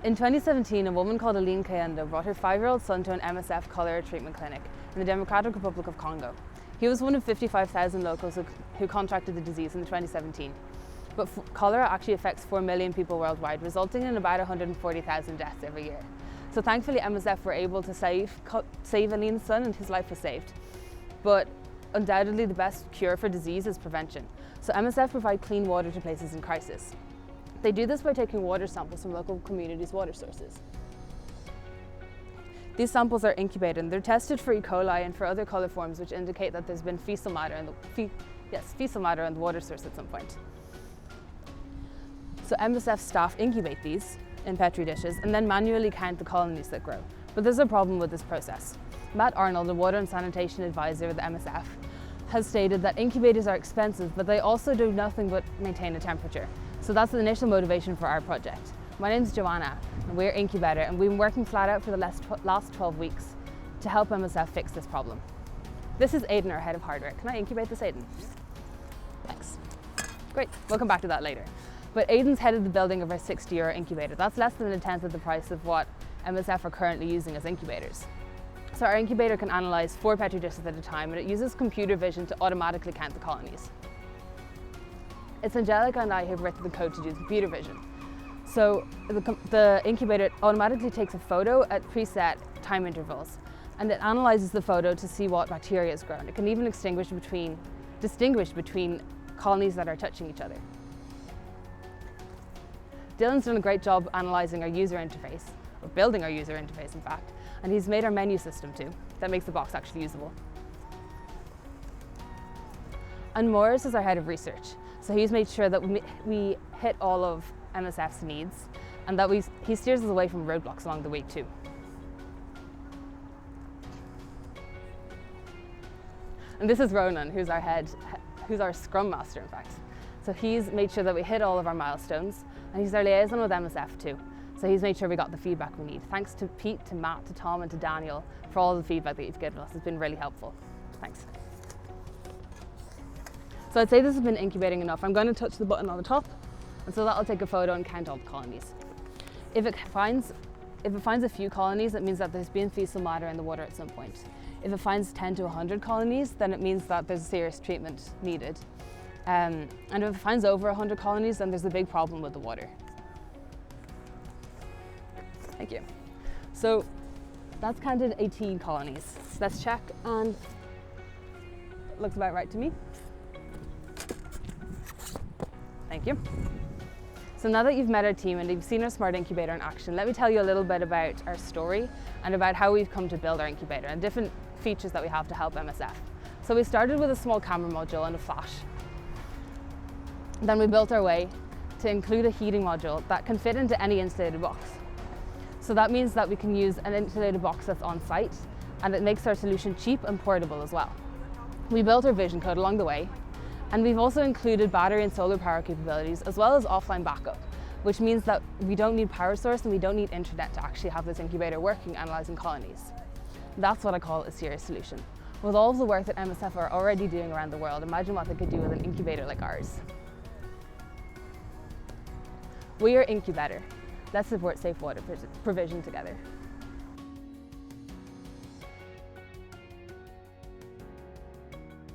In 2017, a woman called Aline Kayenda brought her 5-year-old son to an MSF cholera treatment clinic in the Democratic Republic of Congo. He was one of 55,000 locals who contracted the disease in 2017. But cholera actually affects 4 million people worldwide, resulting in about 140,000 deaths every year. So thankfully MSF were able to save Aline's son, and his life was saved. But undoubtedly the best cure for disease is prevention. So MSF provide clean water to places in crisis. They do this by taking water samples from local communities' water sources. These samples are incubated and they're tested for E. coli and for other coliforms which indicate that there's been fecal matter in the water source at some point. So MSF staff incubate these in Petri dishes and then manually count the colonies that grow. But there's a problem with this process. Matt Arnold, the Water and Sanitation Advisor with the MSF, has stated that incubators are expensive, but they also do nothing but maintain a temperature. So that's the initial motivation for our project. My name's Joanna, and we're IncuBetter, and we've been working flat out for the last 12 weeks to help MSF fix this problem. This is Aidan, our head of hardware. Can I incubate this, Aidan? Thanks. Great, we'll come back to that later. But Aidan's headed the building of our €60 incubator. That's less than a tenth of the price of what MSF are currently using as incubators. So our incubator can analyse 4 Petri dishes at a time, and it uses computer vision to automatically count the colonies. It's Angelica and I who've written the code to do computer vision. So the incubator automatically takes a photo at preset time intervals, and it analyses the photo to see what bacteria is grown. It can even distinguish between colonies that are touching each other. Dylan's done a great job analysing our user interface, or building our user interface in fact, and he's made our menu system too. That makes the box actually usable. And Morris is our head of research. So he's made sure that we hit all of MSF's needs, and that he steers us away from roadblocks along the way too. And this is Ronan, who's our Scrum Master in fact. So he's made sure that we hit all of our milestones, and he's our liaison with MSF too. So he's made sure we got the feedback we need. Thanks to Pete, to Matt, to Tom and to Daniel for all the feedback that you've given us. It's been really helpful. Thanks. So I'd say this has been incubating enough. I'm going to touch the button on the top, and so that'll take a photo and count all the colonies. If it finds a few colonies, it means that there's been fecal matter in the water at some point. If it finds 10 to 100 colonies, then it means that there's serious treatment needed. And if it finds over 100 colonies, then there's a big problem with the water. Thank you. So that's counted 18 colonies. Let's check, and it looks about right to me. Thank you. So now that you've met our team and you've seen our smart incubator in action, let me tell you a little bit about our story and about how we've come to build our incubator and different features that we have to help MSF. So we started with a small camera module and a flash. Then we built our way to include a heating module that can fit into any insulated box. So that means that we can use an insulated box that's on site, and it makes our solution cheap and portable as well. We built our vision code along the way, and we've also included battery and solar power capabilities as well as offline backup, which means that we don't need power source and we don't need internet to actually have this incubator working, analysing colonies. That's what I call a serious solution. With all of the work that MSF are already doing around the world, imagine what they could do with an incubator like ours. We are IncuBetter. Let's support safe water provision together.